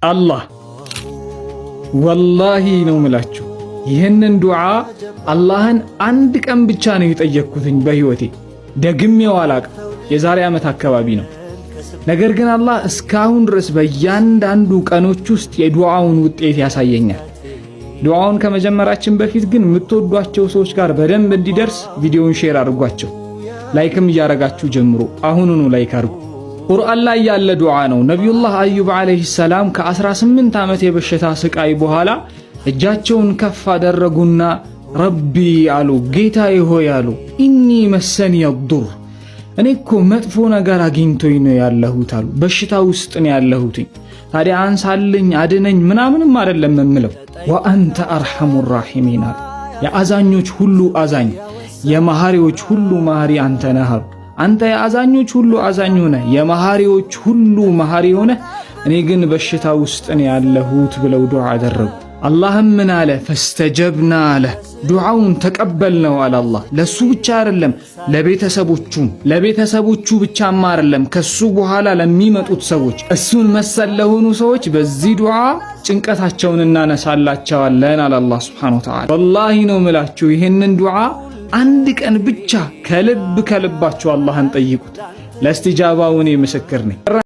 አላህ ወላሂ ነው ምላችሁ ይህንን ዱዓ አላህን አንድ ቀን ብቻ ነው የጠየቅኩትኝ በህይወቴ ደግሜው አላቅም። የዛሬ ዓመት አካባቢ ነው። ነገር ግን አላህ እስካሁን ድረስ በእያንዳንዱ ቀኖች ውስጥ የዱዓውን ውጤት ያሳየኛል። ዱዓውን ከመጀመራችን በፊት ግን የምትወዷቸው ሰዎች ጋር በደንብ እንዲደርስ ቪዲዮውን ሼር አድርጓቸው። ላይክም እያረጋችሁ ጀምሮ አሁኑኑ ላይክ አድርጉ። ቁርአን ላይ ያለ ዱዓ ነው። ነቢዩላህ አዩብ አለይሂ ሰላም ከ18 ዓመት የበሽታ ስቃይ በኋላ እጃቸውን ከፍ አደረጉና ረቢ አሉ፣ ጌታዬ ሆይ አሉ፣ ኢኒ መሰኒ የዱር እኔ እኮ መጥፎ ነገር አግኝቶኝ ነው ያለሁት አሉ። በሽታ ውስጥ ነው ያለሁት። ታዲያ አንሳልኝ አድነኝ ምናምንም አይደለም የምለው። ወአንተ አርሐሙ ራሒሚን አሉ። የአዛኞች ሁሉ አዛኝ የመሐሪዎች ሁሉ መሐሪ አንተ ነህ አሉ። አንተ የአዛኞች ሁሉ አዛኝ ሆነ የመሐሪዎች ሁሉ መሐሪ ሆነ፣ እኔ ግን በሽታ ውስጥ ነው ያለሁት ብለው ዱዓ አደረጉ። አላህም ምን አለ? ፈስተጀብና አለ፣ ዱዓውን ተቀበልነው አለ አላህ። ለሱ ብቻ አይደለም ለቤተሰቦቹ ብቻማ አይደለም፣ ከሱ በኋላ ለሚመጡት ሰዎች እሱን መሰል ለሆኑ ሰዎች በዚህ ዱዓ ጭንቀታቸውን እናነሳላቸዋለን አለ አላህ ሱብሓነሁ ወተዓላ። ወላሂ ነው ምላችሁ ይህንን ዱዓ አንድ ቀን ብቻ ከልባችሁ አላህን ጠይቁት። ለእስቲጃባው እኔ ምስክር ነኝ።